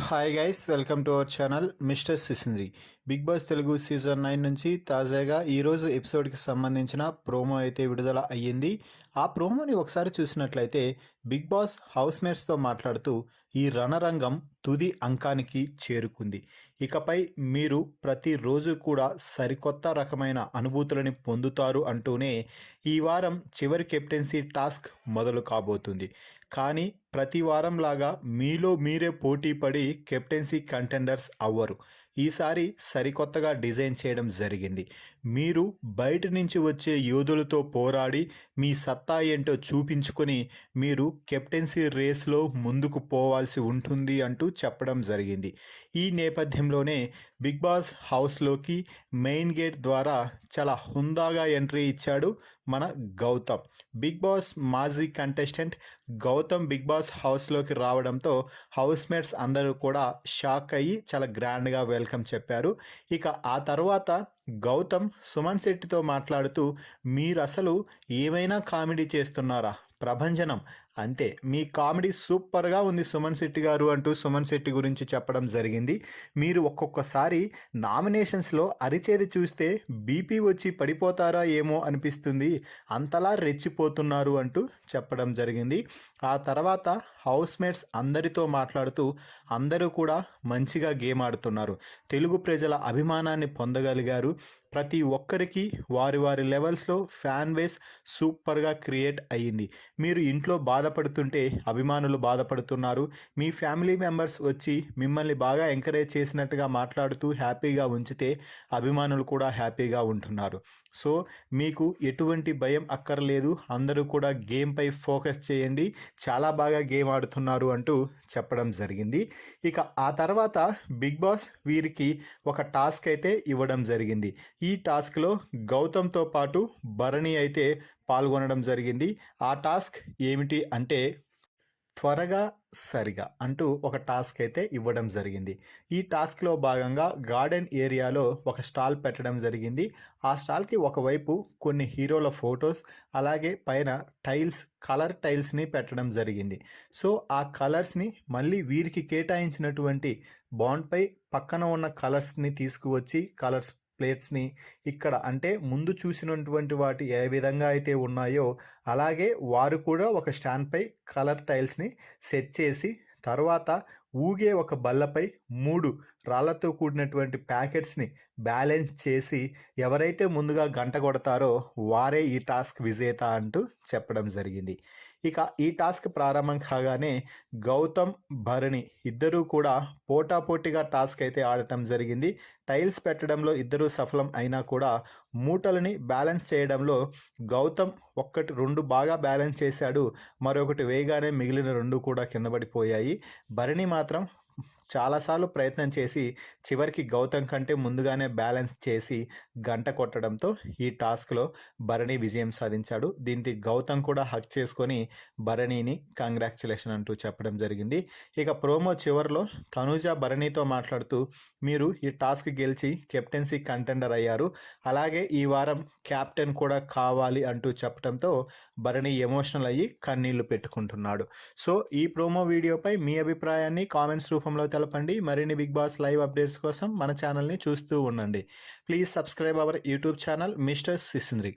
Hi guys, welcome to our channel mister Sisindri. Bigg Boss Telugu season 9 నుంచి తాజాగా ఈరోజు ఎపిసోడ్కి సంబంధించిన ప్రోమో అయితే విడుదల అయ్యింది. ఆ ప్రోమోని ఒకసారి చూసినట్లయితే బిగ్ బాస్ హౌస్ మేట్స్తో మాట్లాడుతూ ఈ రణరంగం తుది అంకానికి చేరుకుంది. ఇకపై మీరు ప్రతిరోజు కూడా సరికొత్త రకమైన అనుభూతులని పొందుతారు అంటూనే ఈ వారం చివరి కెప్టెన్సీ టాస్క్ మొదలు కాబోతుంది. కానీ ప్రతి వారంలాగా మీలో మీరే పోటీ పడి కెప్టెన్సీ కంటెండర్స్ అవ్వరు. ఈసారి సరికొత్తగా డిజైన్ చేయడం జరిగింది. మీరు బయట నుంచి వచ్చే యోధులతో పోరాడి మీ సత్తా ఏంటో చూపించుకొని మీరు కెప్టెన్సీ రేస్లో ముందుకు పోవాల్సి ఉంటుంది అంటూ చెప్పడం జరిగింది. ఈ నేపథ్యంలోనే బిగ్ బాస్ హౌస్లోకి మెయిన్ గేట్ ద్వారా చాలా హుందాగా ఎంట్రీ ఇచ్చాడు మన గౌతమ్. బిగ్ బాస్ మాజీ కంటెస్టెంట్ గౌతమ్ బిగ్ బాస్ హౌస్లోకి రావడంతో హౌస్ మేట్స్ అందరూ కూడా షాక్ అయ్యి చాలా గ్రాండ్గా వెల్కమ్ చెప్పారు. ఇక ఆ తర్వాత గౌతమ్ సుమన్ శెట్టితో మాట్లాడుతూ మీరు అసలు ఏమైనా కామెడీ చేస్తున్నారా, ప్రభంజనం అంతే, మీ కామెడీ సూపర్గా ఉంది సుమన్ శెట్టి గారు అంటూ సుమన్ శెట్టి గురించి చెప్పడం జరిగింది. మీరు ఒక్కొక్కసారి నామినేషన్స్లో అరిచేది చూస్తే బీపీ వచ్చి పడిపోతారా ఏమో అనిపిస్తుంది, అంతలా రెచ్చిపోతున్నారు అంటూ చెప్పడం జరిగింది. ఆ తర్వాత హౌస్ మేట్స్ అందరితో మాట్లాడుతూ అందరూ కూడా మంచిగా గేమ్ ఆడుతున్నారు, తెలుగు ప్రజల అభిమానాన్ని పొందగలిగారు, ప్రతి ఒక్కరికి వారి వారి లెవెల్స్లో ఫ్యాన్ బేస్ సూపర్గా క్రియేట్ అయ్యింది. మీరు ఇంట్లో బాధపడుతుంటే అభిమానులు బాధపడుతున్నారు, మీ ఫ్యామిలీ మెంబర్స్ వచ్చి మిమ్మల్ని బాగా ఎంకరేజ్ చేసినట్టుగా మాట్లాడుతూ హ్యాపీగా ఉంచితే అభిమానులు కూడా హ్యాపీగా ఉంటున్నారు. సో మీకు ఎటువంటి భయం అక్కర్లేదు, అందరూ కూడా గేమ్పై ఫోకస్ చేయండి, చాలా బాగా గేమ్ ఆడుతున్నారు అంటూ చెప్పడం జరిగింది. ఇక ఆ తర్వాత బిగ్ బాస్ వీరికి ఒక టాస్క్ అయితే ఇవ్వడం జరిగింది. ఈ టాస్క్లో గౌతమ్తో పాటు భరణి అయితే పాల్గొనడం జరిగింది. ఆ టాస్క్ ఏమిటి అంటే త్వరగా సరిగా అంటూ ఒక టాస్క్ అయితే ఇవ్వడం జరిగింది. ఈ టాస్క్లో భాగంగా గార్డెన్ ఏరియాలో ఒక స్టాల్ పెట్టడం జరిగింది. ఆ స్టాల్కి ఒకవైపు కొన్ని హీరోల ఫొటోస్, అలాగే పైన టైల్స్, కలర్ టైల్స్ని పెట్టడం జరిగింది. సో ఆ కలర్స్ని మళ్ళీ వీరికి కేటాయించినటువంటి బాండ్పై పక్కన ఉన్న కలర్స్ని తీసుకువచ్చి కలర్స్ ప్లేట్స్ని ఇక్కడ అంటే ముందు చూసినటువంటి వాటి ఏ విధంగా అయితే ఉన్నాయో అలాగే వారు కూడా ఒక స్టాండ్పై కలర్ టైల్స్ని సెట్ చేసి తర్వాత ఊగే ఒక బల్లపై 3 రాళ్లతో కూడినటువంటి ప్యాకెట్స్ని బ్యాలెన్స్ చేసి ఎవరైతే ముందుగా గంట కొడతారో వారే ఈ టాస్క్ విజేత అంటూ చెప్పడం జరిగింది. ఇక ఈ టాస్క్ ప్రారంభం కాగానే గౌతమ్, భరణి ఇద్దరూ కూడా పోటాపోటీగా టాస్క్ అయితే ఆడటం జరిగింది. టైల్స్ పెట్టడంలో ఇద్దరూ సఫలం అయినా కూడా మూటలని బ్యాలెన్స్ చేయడంలో గౌతమ్ 2 బాగా బ్యాలెన్స్ చేశాడు, మరొకటి వేయగానే మిగిలిన 2 కూడా కింద పడిపోయాయి. భరణి మాత్రం చాలాసార్లు ప్రయత్నం చేసి చివరికి గౌతమ్ కంటే ముందుగానే బ్యాలెన్స్ చేసి గంట కొట్టడంతో ఈ టాస్క్లో భరణి విజయం సాధించాడు. దీనికి గౌతమ్ కూడా హక్ చేసుకొని భరణిని కంగ్రాచులేషన్ అంటూ చెప్పడం జరిగింది. ఇక ప్రోమో చివరిలో తనూజ భరణితో మాట్లాడుతూ మీరు ఈ టాస్క్ గెలిచి కెప్టెన్సీ కంటెండర్ అయ్యారు, అలాగే ఈ వారం క్యాప్టెన్ కూడా కావాలి అంటూ చెప్పడంతో భరణి ఎమోషనల్ అయ్యి కన్నీళ్లు పెట్టుకుంటున్నాడు. సో ఈ ప్రోమో వీడియోపై మీ అభిప్రాయాన్ని కామెంట్స్ రూపంలో తెలపండి. మరిన్ని బిగ్ బాస్ లైవ్ అప్డేట్స్ కోసం మన ఛానల్ని చూస్తూ ఉండండి. Please subscribe our YouTube channel mister సిసింద్రి.